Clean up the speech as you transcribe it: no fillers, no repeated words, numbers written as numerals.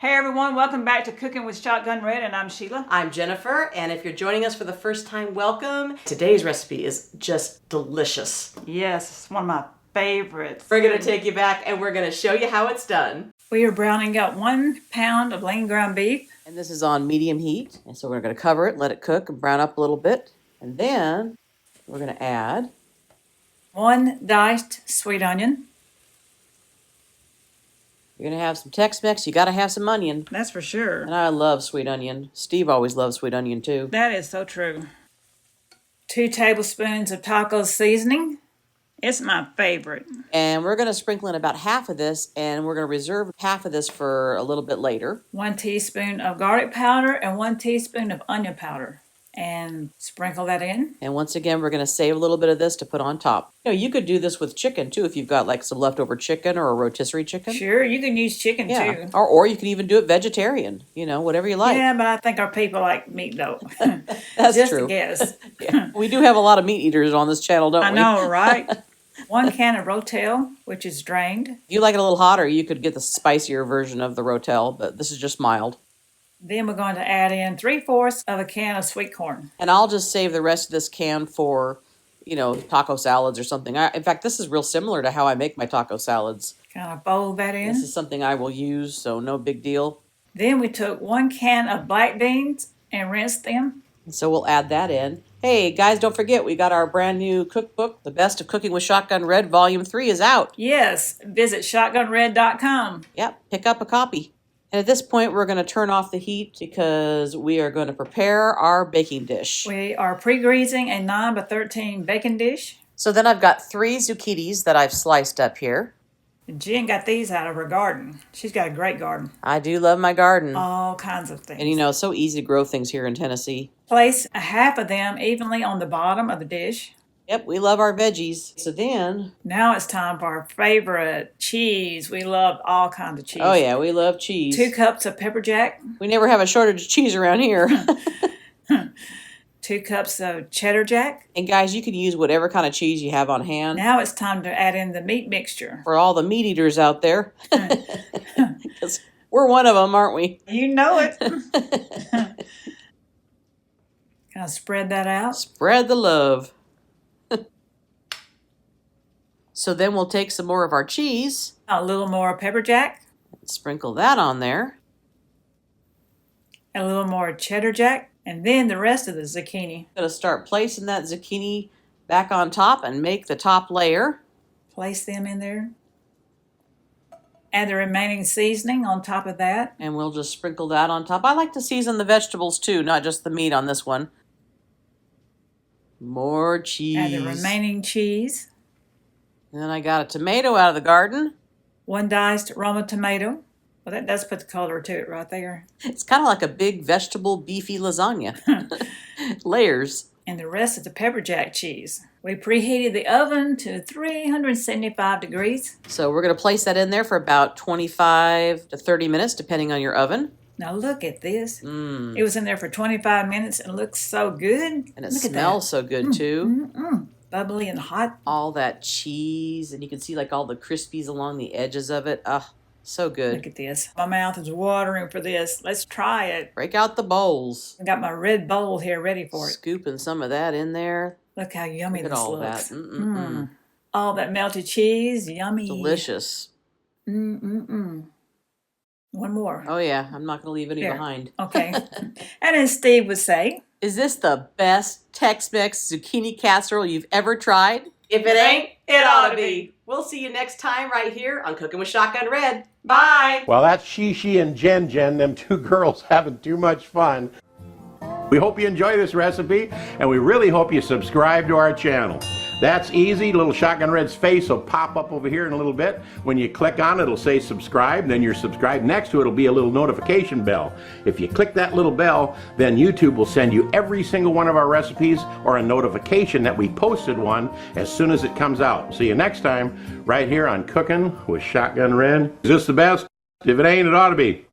Hey everyone, welcome back to Cooking with Shotgun Red, and I'm Sheila. I'm Jennifer, and if you're joining us for the first time, welcome. Today's recipe is just delicious. Yes, it's one of my favorites. We're gonna take you back and we're gonna show you how it's done. We are browning up 1 pound of lean ground beef. And this is on medium heat, and so we're gonna cover it, let it cook and brown up a little bit. And then we're gonna add 1 diced sweet onion. You're gonna have some Tex-Mex, you gotta have some onion. That's for sure. And I love sweet onion. Steve always loves sweet onion too. That is so true. 2 tablespoons of taco seasoning. It's my favorite. And we're gonna sprinkle in about half of this, and we're gonna reserve half of this for a little bit later. 1 teaspoon of garlic powder and 1 teaspoon of onion powder. And sprinkle that in. And once again, we're going to save a little bit of this to put on top. You know, you could do this with chicken too if you've got like some leftover chicken or a rotisserie chicken. Sure, you can use chicken too. Or you can even do it vegetarian, you know, whatever you like. Yeah, but I think our people like meat though. That's Just true. a guess. Yeah. We do have a lot of meat eaters on this channel, don't we? I know, right? 1 can of Rotel, which is drained. If you like it a little hotter, you could get the spicier version of the Rotel, but this is just mild. Then we're going to add in 3/4 of a can of sweet corn. And I'll just save the rest of this can for, you know, taco salads or something. In fact, this is real similar to how I make my taco salads. Kind of fold that in. This is something I will use, so no big deal. Then we took 1 can of black beans and rinsed them. So we'll add that in. Hey, guys, don't forget, we got our brand new cookbook, The Best of Cooking with Shotgun Red, Volume 3 is out. Yes, visit shotgunred.com. Yep, pick up a copy. And at this point, we're going to turn off the heat because we are going to prepare our baking dish. We are pre-greasing a 9x13 baking dish. So then I've got 3 zucchinis that I've sliced up here. Jen got these out of her garden. She's got a great garden. I do love my garden. All kinds of things. And you know, it's so easy to grow things here in Tennessee. Place a half of them evenly on the bottom of the dish. Yep, we love our veggies. So then... Now it's time for our favorite cheese. We love all kinds of cheese. Oh yeah, we love cheese. 2 cups of pepper jack. We never have a shortage of cheese around here. 2 cups of cheddar jack. And guys, you can use whatever kind of cheese you have on hand. Now it's time to add in the meat mixture. For all the meat eaters out there. Because we're one of them, aren't we? You know it. Kind of spread that out. Spread the love. So then we'll take some more of our cheese. A little more pepper jack. Sprinkle that on there. A little more cheddar jack. And then the rest of the zucchini. I'm going to start placing that zucchini back on top and make the top layer. Place them in there. Add the remaining seasoning on top of that. And we'll just sprinkle that on top. I like to season the vegetables too, not just the meat on this one. More cheese. Add the remaining cheese. And then I got a tomato out of the garden. 1 diced Roma Tomato. Well, that does put the color to it right there. It's kind of like a big vegetable beefy lasagna. Layers. And the rest of the pepper jack cheese. We preheated the oven to 375 degrees. So we're going to place that in there for about 25 to 30 minutes, depending on your oven. Now look at this. It was in there for 25 minutes and it looks so good. And it smells so good too. Bubbly and hot. All that cheese, and you can see like all the crispies along the edges of it. Ah, so good. Look at this. My mouth is watering for this. Let's try it. Break out the bowls. I got my red bowl here ready for it. Scooping some of that in there. Look how yummy Look at this all looks. that. All that melted cheese, yummy. Delicious. One more. Oh yeah, I'm not going to leave any behind. Okay. And as Steve would say, is this the best Tex-Mex zucchini casserole you've ever tried? If it ain't, it ought to be. We'll see you next time right here on Cooking with Shotgun Red. Bye. Well, that's She and Jen, them 2 girls having too much fun. We hope you enjoy this recipe, and we really hope you subscribe to our channel. That's easy. Little Shotgun Red's face will pop up over here in a little bit. When you click on it, it'll say subscribe, then you're subscribed. Next to it will be a little notification bell. If you click that little bell, then YouTube will send you every single one of our recipes or a notification that we posted one as soon as it comes out. See you next time right here on Cooking with Shotgun Red. Is this the best? If it ain't, it ought to be.